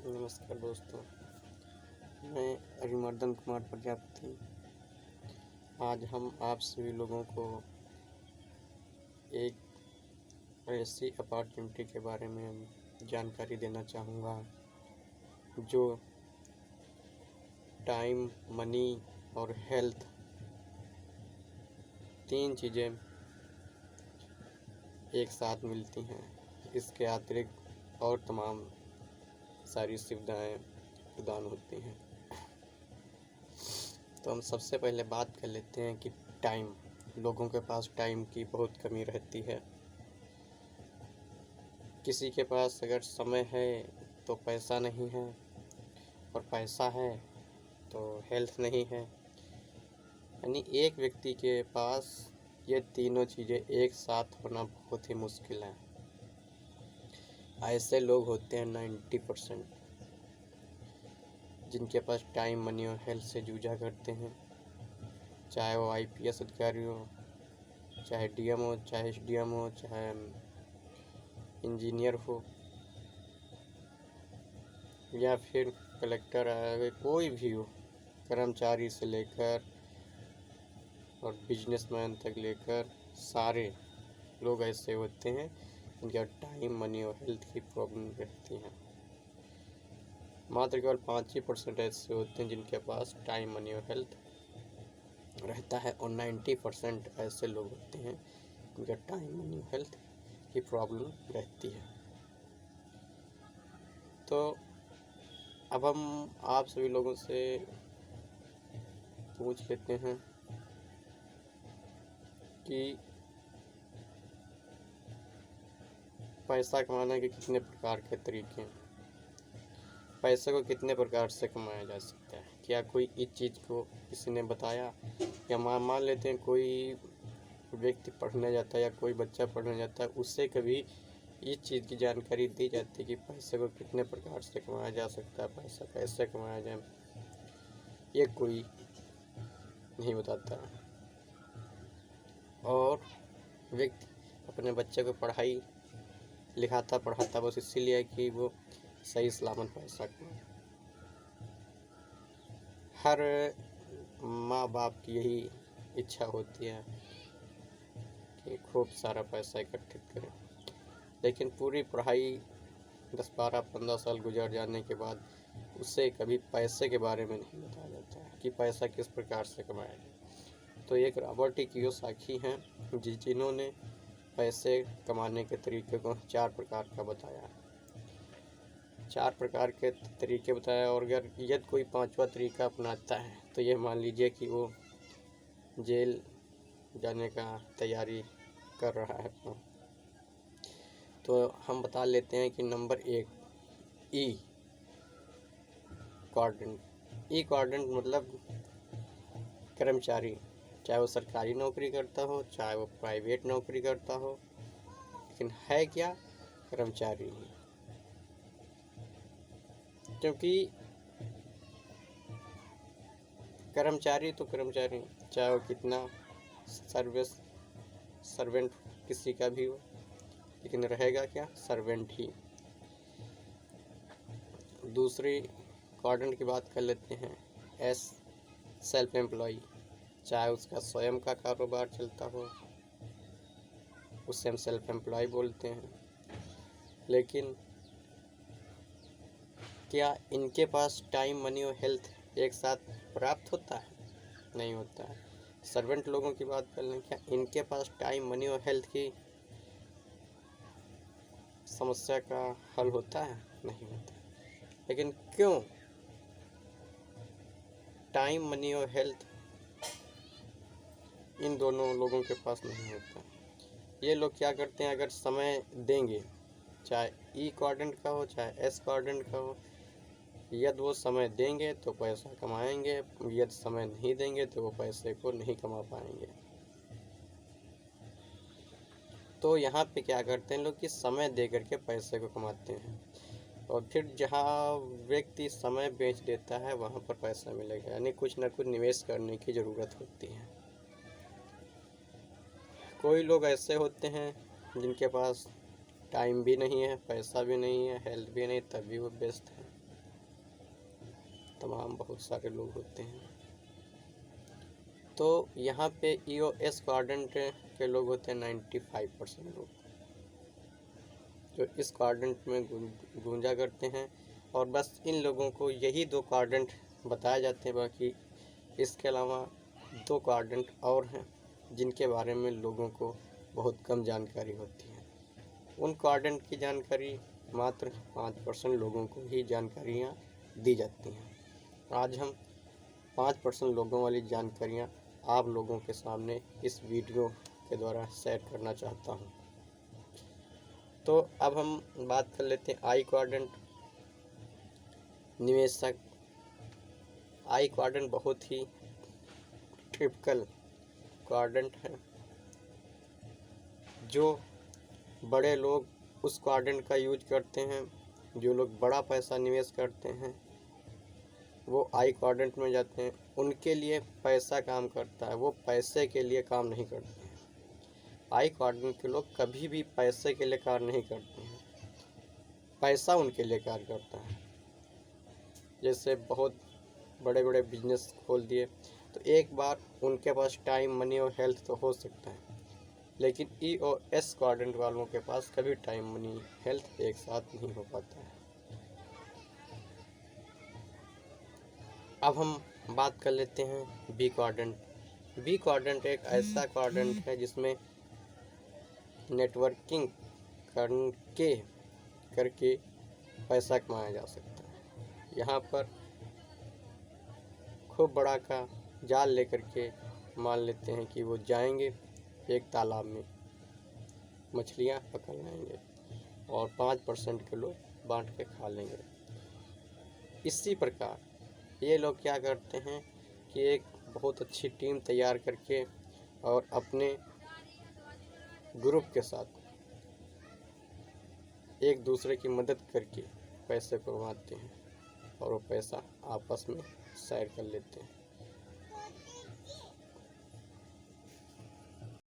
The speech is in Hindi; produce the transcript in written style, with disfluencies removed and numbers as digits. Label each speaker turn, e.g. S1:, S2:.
S1: नमस्कार दोस्तों, मैं अरिमर्दन कुमार प्रजापति। आज हम आप सभी लोगों को एक ऐसी अपॉर्चुनिटी के बारे में जानकारी देना चाहूँगा जो टाइम, मनी और हेल्थ, तीन चीज़ें एक साथ मिलती हैं। इसके अतिरिक्त और तमाम सारी सुविधाएं प्रदान होती हैं। तो हम सबसे पहले बात कर लेते हैं कि टाइम। लोगों के पास टाइम की बहुत कमी रहती है। किसी के पास अगर समय है तो पैसा नहीं है, और पैसा है तो हेल्थ नहीं है। यानी एक व्यक्ति के पास ये तीनों चीज़ें एक साथ होना बहुत ही मुश्किल है। ऐसे लोग होते हैं 90% जिनके पास टाइम, मनी और हेल्थ से जूझा करते हैं। चाहे वो IPS अधिकारी हो, चाहे DM हो, चाहे SDM हो, चाहे इंजीनियर हो, या फिर कलेक्टर है, कोई भी हो, कर्मचारी से लेकर और बिजनेसमैन तक लेकर सारे लोग ऐसे होते हैं जिनका टाइम, मनी और हेल्थ की प्रॉब्लम रहती है। मात्र केवल 5% ऐसे होते हैं जिनके पास टाइम, मनी और हेल्थ रहता है, और 90% ऐसे लोग होते हैं जिनका टाइम, मनी और हेल्थ की प्रॉब्लम रहती है। तो अब हम आप सभी लोगों से पूछ लेते हैं कि पैसा कमाने के कितने प्रकार के तरीके हैं। पैसे को कितने प्रकार से कमाया जा सकता है। क्या कोई इस चीज़ को किसी ने बताया, या मान लेते हैं कोई व्यक्ति पढ़ने जाता है या कोई बच्चा पढ़ने जाता है, उससे कभी इस चीज़ की जानकारी दी जाती है कि पैसे को कितने प्रकार से कमाया जा सकता है, पैसा कैसे कमाया जाए, ये कोई नहीं बताता। और व्यक्ति अपने बच्चे को पढ़ाई लिखाता पढ़ाता बस इसीलिए कि वो सही सलामत पैसा कमाए। हर माँ बाप की यही इच्छा होती है कि खूब सारा पैसा इकट्ठित करें, लेकिन पूरी पढ़ाई 10, 12, 15 साल गुजर जाने के बाद उसे कभी पैसे के बारे में नहीं बताया जाता है कि पैसा किस प्रकार से कमाया जाए। तो एक रॉबर्ट कियोसाकी हैं जिन्होंने पैसे कमाने के तरीके को 4 प्रकार का बताया, 4 प्रकार के तरीके बताया। और अगर यदि कोई 5वां तरीका अपनाता है तो ये मान लीजिए कि वो जेल जाने का तैयारी कर रहा है। तो हम बता लेते हैं कि नंबर 1, ई क्वाड्रेंट। ई क्वाड्रेंट मतलब कर्मचारी, चाहे वो सरकारी नौकरी करता हो, चाहे वो प्राइवेट नौकरी करता हो, लेकिन है क्या, कर्मचारी ही। क्योंकि कर्मचारी तो कर्मचारी, चाहे वो कितना सर्वेंट किसी का भी हो, लेकिन रहेगा क्या, सर्वेंट ही। दूसरी क्वाड्रेंट की बात कर लेते हैं, एस, सेल्फ एम्प्लॉय। चाहे उसका स्वयं का कारोबार चलता हो, उसे हम सेल्फ एम्प्लॉय बोलते हैं। लेकिन क्या इनके पास टाइम, मनी और हेल्थ एक साथ प्राप्त होता है? नहीं होता है। सर्वेंट लोगों की बात कर लें, क्या इनके पास टाइम, मनी और हेल्थ की समस्या का हल होता है? नहीं होता। लेकिन क्यों टाइम, मनी और हेल्थ इन दोनों लोगों के पास नहीं होता? ये लोग क्या करते हैं, अगर समय देंगे, चाहे ई क्वाड्रेंट का हो चाहे एस क्वाड्रेंट का हो, यदि वो समय देंगे तो पैसा कमाएंगे, यदि समय नहीं देंगे तो वो पैसे को नहीं कमा पाएंगे। तो यहाँ पे क्या करते हैं लोग कि समय दे करके पैसे को कमाते हैं, और फिर जहाँ व्यक्ति समय बेच देता है वहाँ पर पैसा मिलेगा। यानी कुछ ना कुछ निवेश करने की ज़रूरत होती है। कोई लोग ऐसे होते हैं जिनके पास टाइम भी नहीं है, पैसा भी नहीं है, हेल्थ भी नहीं, तब भी वो व्यस्त है। तमाम बहुत सारे लोग होते हैं। तो यहाँ पे EOS क्वाड्रेंट के लोग होते हैं 95% लोग, जो इस क्वाड्रेंट में गूंजा करते हैं। और बस इन लोगों को यही 2 क्वाड्रेंट बताए जाते हैं। बाकी इसके अलावा 2 क्वाड्रेंट और हैं जिनके बारे में लोगों को बहुत कम जानकारी होती है। उन क्वाड्रेंट की जानकारी मात्र 5% लोगों को ही जानकारियाँ दी जाती हैं। आज हम 5% लोगों वाली जानकारियाँ आप लोगों के सामने इस वीडियो के द्वारा शेयर करना चाहता हूँ। तो अब हम बात कर लेते हैं आई क्वाड्रेंट। निवेशक आई क्वाड्रेंट बहुत ही टिपिकल क्वाड्रेंट है, जो बड़े लोग उस क्वाड्रेंट का यूज करते हैं। जो लोग बड़ा पैसा निवेश करते हैं वो आई क्वाड्रेंट में जाते हैं। उनके लिए पैसा काम करता है, वो पैसे के लिए काम नहीं करते हैं। आई क्वाड्रेंट के लोग कभी भी पैसे के लिए कार्य नहीं करते हैं, पैसा उनके लिए कार्य करता है। जैसे बहुत बड़े बड़े बिजनेस खोल दिए तो एक बार उनके पास टाइम, मनी और हेल्थ तो हो सकता है, लेकिन EOS क्वाड्रेंट वालों के पास कभी टाइम, मनी, हेल्थ एक साथ नहीं हो पाता है। अब हम बात कर लेते हैं बी क्वाड्रेंट। बी क्वाड्रेंट एक ऐसा क्वाड्रेंट है जिसमें नेटवर्किंग करके पैसा कमाया जा सकता है। यहाँ पर खूब बड़ा का जाल लेकर के मान लेते हैं कि वो जाएंगे एक तालाब में, मछलियाँ पकड़ लाएंगे और 5% के लोग बांट के खा लेंगे। इसी प्रकार ये लोग क्या करते हैं कि एक बहुत अच्छी टीम तैयार करके और अपने ग्रुप के साथ एक दूसरे की मदद करके पैसे को कमाते हैं और वो पैसा आपस में शेयर कर लेते हैं।